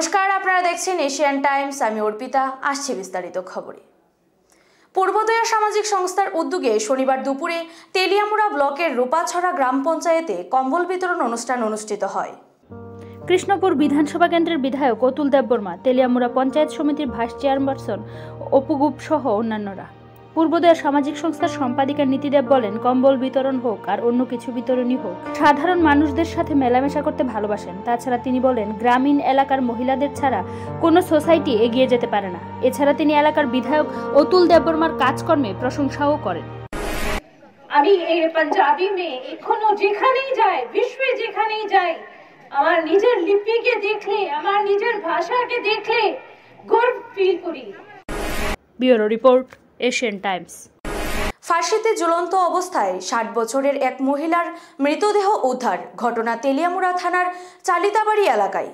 নমস্কার, আপনারা দেখছেন এশিয়ান টাইমস। আমি অর্পিতা। আসছে বিস্তারিত খবরে। পূর্বোদয়া সামাজিক সংস্থার উদ্যোগে শনিবার দুপুরে তেলিয়ামুড়া ব্লকের রূপাছড়া গ্রাম পঞ্চায়েতে কম্বল বিতরণ অনুষ্ঠান অনুষ্ঠিত হয়। কৃষ্ণপুর বিধানসভা কেন্দ্রের বিধায়ক অতুল দেববর্মা, তেলিয়ামুড়া পঞ্চায়েত সমিতির ভাইস চেয়ারপারসন অপুগুপ সহ অন্যান্যরা। পূর্বোদয়া সামাজিক সংস্থার সম্পাদিকা নীতিদেব বলেন, কম্বল বিতরণ হোক আর অন্য কিছু বিতরণই হোক, সাধারণ মানুষদের সাথে মেলামেশা করতে ভালোবাসেন। তাছাড়া তিনি বলেন, গ্রামীণ এলাকার মহিলাদের ছাড়া কোনো সোসাইটি এগিয়ে যেতে পারে না। এছাড়া তিনি এলাকার বিধায়ক অতুল দেববর্মার কাজকর্মে প্রশংসাও করেন। আমি এই পাঞ্জাবি মে এখনো যেখানেই যাই, বিশ্বে যেখানেই যাই, আমার নিজের লিপিকে দেখলে, আমার নিজের ভাষাকে দেখলে গর্ব ফিল করি। Bureau report, Asian Times. ফাঁসিতে ঝুলন্ত অবস্থায় 60 বছরের এক মহিলার মৃতদেহ উদ্ধার। ঘটনা তেলিয়ামুড়া থানার চালিতাবাড়ি এলাকায়।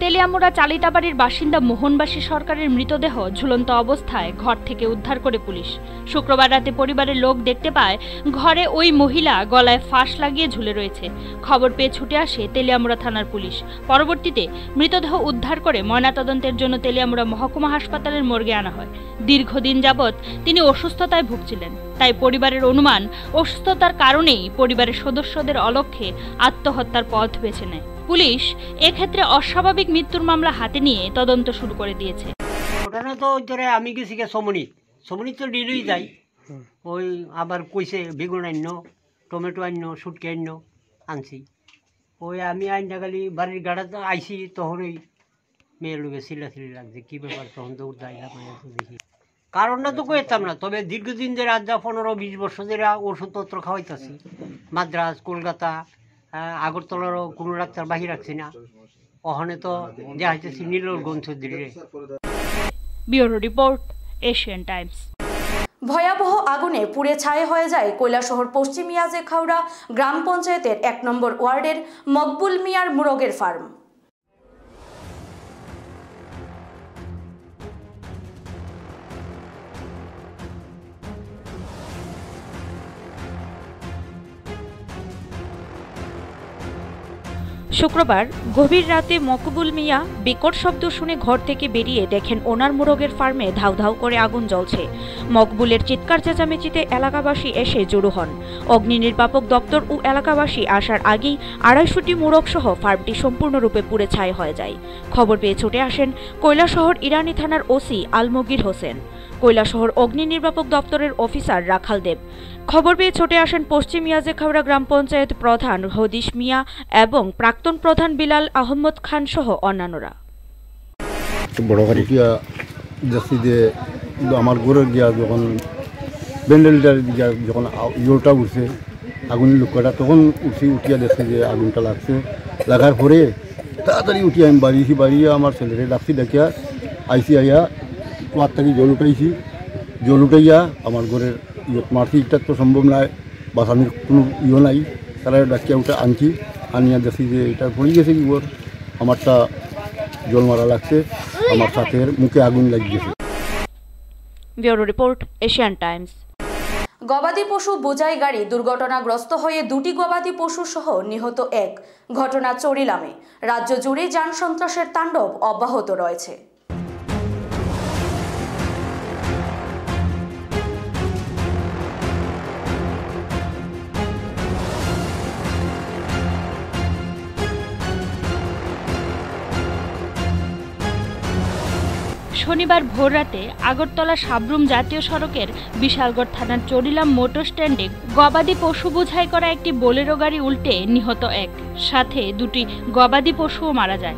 তেলিয়ামুড়া চালিতাবাড়ির বাসিন্দা মোহনবাসী সরকারের মৃতদেহ ঝুলন্ত অবস্থায় ঘর থেকে উদ্ধার করে পুলিশ। শুক্রবার রাতে পরিবারের লোক দেখতে পায় ঘরে ওই মহিলা গলায় ফাঁস লাগিয়ে ঝুলে রয়েছে। খবর পেয়ে ছুটে আসে তেলিয়ামুড়া থানার পুলিশ। পরবর্তীতে মৃতদেহ উদ্ধার করে ময়নাতদন্তের জন্য তেলিয়ামুড়া মহকুমা হাসপাতালের মর্গে আনা হয়। দীর্ঘদিন যাবৎ তিনি অসুস্থতায় ভুগছিলেন, তাই পরিবারের অনুমান অসুস্থতার কারণেই পরিবারের সদস্যদের অলক্ষ্যে আত্মহত্যার পথ বেছে নেয়। পুলিশ এক্ষেত্রে অস্বাভাবিক মৃত্যুর মামলা হাতে নিয়ে তদন্ত শুরু করে দিয়েছে। ঘটনা তো ধরে আমি গেছি সমনিত তো ডিলই যাই, ওই আবার কইছে বেগুন আন্য, টমেটো আন্য, সুটকি আন্য আনছি। ওই আমি আইনটা খালি বাড়ির গাড়াতে আইসি, তখন ওই মেয়ের লোকে চিল্লাচিল্লি লাগছে, কী ব্যাপার, তখন দৌড় যাই দেখি। কারণটা তো কইতাম না, তবে দীর্ঘদিন ধরে আজ 15-20 বছর ধরে ওষুধপত্র খাওয়াইতেছি। মাদ্রাস, কলকাতা, আগরতলারও কোনো ডাক্তার বাহির রাখছি না। ওখানে তো দেখাইতেছি Nilganj Chowdhury. Bureau report, Asian Times. ভয়াবহ আগুনে পুড়ে ছাই হয়ে যায় কৈলাসহর পশ্চিম ইয়াজেখাউড়া গ্রাম পঞ্চায়েতের 1 নম্বর ওয়ার্ডের মকবুল মিয়ার মুরগের ফার্ম। শুক্রবার গভীর রাতে মকবুল মিয়া বিকট শব্দ শুনে ঘর থেকে বেরিয়ে দেখেন ওনার মুরগের ফার্মে ধাউ ধাউ করে আগুন জ্বলছে। মকবুলের চিৎকার চেঁচামেচিতে এলাকাবাসী এসে জড়ো হন। অগ্নি নির্বাপক দপ্তর ও এলাকাবাসী আসার আগেই 250টি মুরগ সহ ফার্মটি সম্পূর্ণরূপে পুড়ে ছাই হয়ে যায়। খবর পেয়ে ছুটে আসেন কৈলাসহর ইরানি থানার ওসি আলমগীর হোসেন, কৈলাসহর অগ্নি নির্বাপক দপ্তরের অফিসার রাখাল দেব। খবর পেয়ে ছুটে আসেন পশ্চিম ইয়াজেখাউড়া গ্রাম পঞ্চায়েত প্রধান হদিশ মিয়া এবং প্রাক্তন প্রধান বিলাল আহমদ খান সহ অন্যান্যরা। আমার ঘরে গিয়া যখন ব্যান্ডেলটার গিয়া যখন ইয়োটা উঠছে আগুনের লুকাটা, তখন উঠিয়া দেখছে যে আগুনটা লাগছে। লাগার পরে তাড়াতাড়ি উঠিয়ে আমি বাড়িয়ে আমার ছেলেরে ডাকছি, ডাকিয়া আইসি আইয়া কুয়ার থেকে জল উঠাইয়া আমার ঘরের মারছি। এটা তো সম্ভব নয়, বাঁচানোর কোনো নাই, তারা ডাকিয়া উঠে আনিয়া দেখছি যে এটা পড়ে গেছে কি ওর, আমারটা জল মারা লাগছে, আমার সাথের মুখে আগুন লাগিয়েছে। Bureau report, Asian Times. গবাদি পশু বোঝাই গাড়ি দুর্ঘটনাগ্রস্ত হয়ে 2টি গবাদি পশু সহ নিহত 1। ঘটনা চরিলামে। রাজ্য জুড়ে যান সন্ত্রাসের তাণ্ডব অব্যাহত রয়েছে। শনিবার ভোররাতে আগরতলা সাবরুম জাতীয় সড়কের বিশালগড় থানার চরিলাম মোটর স্ট্যান্ডে গবাদি পশু বোঝাই করা একটি বোলেরো গাড়ি উল্টে নিহত 1, সাথে 2টি গবাদি পশুও মারা যায়।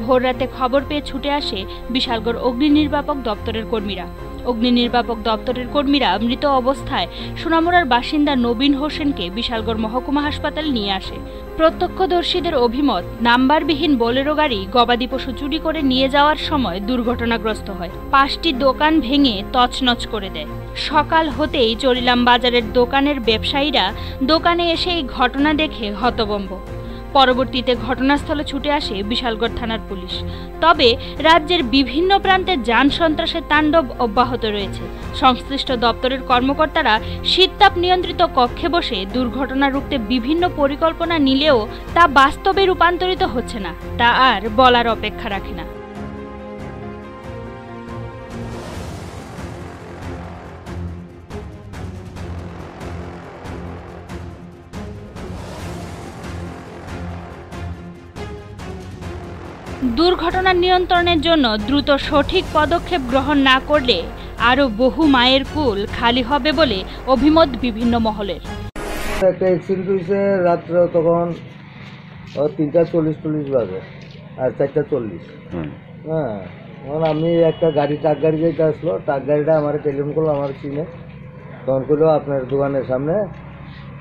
ভোররাতে খবর পেয়ে ছুটে আসে বিশালগড় অগ্নি নির্বাপক দপ্তরের কর্মীরা। অগ্নি নির্বাপক দপ্তরের কর্মীরা মৃত অবস্থায় সোনামুড়ার বাসিন্দা নবীন হোসেনকে বিশালগড় মহকুমা হাসপাতালে নিয়ে আসে। প্রত্যক্ষদর্শীদের অভিমত, নাম্বারবিহীন বোলেরো গাড়ি গবাদি পশু চুরি করে নিয়ে যাওয়ার সময় দুর্ঘটনাগ্রস্ত হয়। 5টি দোকান ভেঙে তছনছ করে দেয়। সকাল হতেই চরিলাম বাজারের দোকানের ব্যবসায়ীরা দোকানে এসে এই ঘটনা দেখে হতভম্ব। পরবর্তীতে ঘটনাস্থলে ছুটে আসে বিশালগড় থানার পুলিশ। তবে রাজ্যের বিভিন্ন প্রান্তে যান সন্ত্রাসের তাণ্ডব অব্যাহত রয়েছে। সংশ্লিষ্ট দপ্তরের কর্মকর্তারা শীততাপ নিয়ন্ত্রিত কক্ষে বসে দুর্ঘটনা রুখতে বিভিন্ন পরিকল্পনা নিলেও তা বাস্তবে রূপান্তরিত হচ্ছে না, তা আর বলার অপেক্ষা রাখে না। দুর্ঘটনা নিয়ন্ত্রণের জন্য দ্রুত সঠিক পদক্ষেপ গ্রহণ না করলে আরও বহু মায়ের কুল খালি হবে বলে অভিমত বিভিন্ন মহলের। একটা অ্যাক্সিডেন্ট হয়েছে রাত্রে, তখন 3:40 বাজে আর 4:40। হ্যাঁ, তখন আমি একটা ট্রাক গাড়ি যেটা আসলো, ট্রাক গাড়িটা আমার টেলিফোন করলো, আমার চিনে, তখন করলো আপনার দোকানের সামনে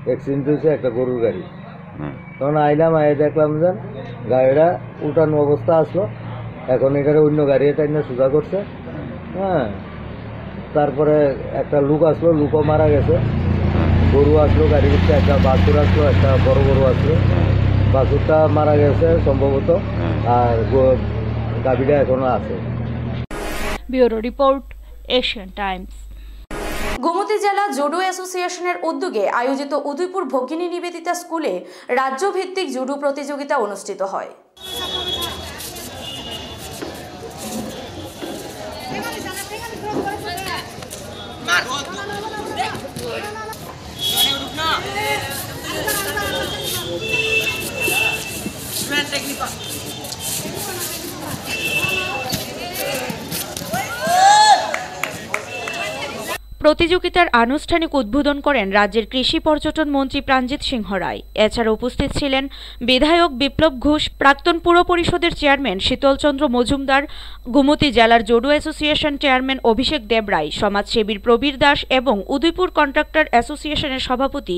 অ্যাক্সিডেন্ট হয়েছে একটা গরুর গাড়ি। তখন আইলাম, দেখলাম যে গাড়িটা উল্টানো অবস্থা আসলো, এখন এখানে অন্য গাড়ি এটা সোজা করছে। হ্যাঁ, তারপরে একটা লোক আসলো, লোকও মারা গেছে। গরু আসলো, গাড়ি করছে, একটা বাছুর আসলো, একটা বড় গরু আসলো, বাছুরটা মারা গেছে সম্ভবত, আর গাভীটা এখনো আছে। Bureau report, Asian Times. Gomati জেলা জুডো অ্যাসোসিয়েশনের উদ্যোগে আয়োজিত উদয়পুর ভগিনী নিবেদিতা স্কুলে রাজ্যভিত্তিক জুডো প্রতিযোগিতা অনুষ্ঠিত হয়। প্রতিযোগিতার আনুষ্ঠানিক উদ্বোধন করেন রাজ্যের কৃষি পর্যটন মন্ত্রী প্রাণজিৎ সিংহ রায়। এছাড়া উপস্থিত ছিলেন বিধায়ক বিপ্লব ঘোষ, প্রাক্তন পুর পরিষদের চেয়ারম্যান শীতলচন্দ্র মজুমদার, গোমতী জেলার জুডো অ্যাসোসিয়েশন চেয়ারম্যান অভিষেক দেব রায়, সমাজসেবী প্রবীর দাস এবং উদয়পুর কন্ট্রাক্টর অ্যাসোসিয়েশনের সভাপতি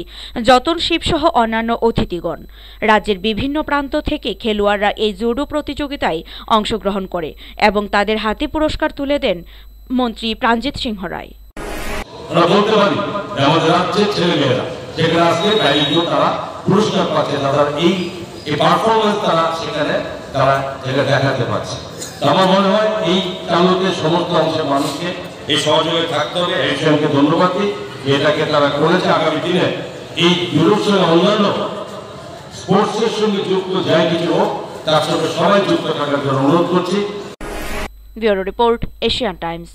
যতন শিব সহ অন্যান্য অতিথিগণ। রাজ্যের বিভিন্ন প্রান্ত থেকে খেলোয়াড়রা এই জুডো প্রতিযোগিতায় অংশগ্রহণ করে এবং তাদের হাতে পুরস্কার তুলে দেন মন্ত্রী প্রাণজিৎ সিংহ রায়। আমরা বলতে পারি আমাদের রাজ্যের ছেলেমেয়েরা যেখানে আসলে গাড়িগুলো তারা পুরস্কার পাচ্ছে, তারা এই পারফরমেন্স সেখানে তারা দেখাতে পারছে। আমার মনে হয় এই তালুকের সমস্ত অংশের মানুষকে এই সহযোগে থাকতে হবে। এশিয়ানকে ধন্যবাদ দিই, এটাকে তারা করেছে। আগামী দিনে এই জুডোর সঙ্গে অন্যান্য স্পোর্টসের সঙ্গে যুক্ত যাই কিছু হোক, তার সঙ্গে সবাই যুক্ত থাকার জন্য অনুরোধ করছি। Bureau report, Asian Times.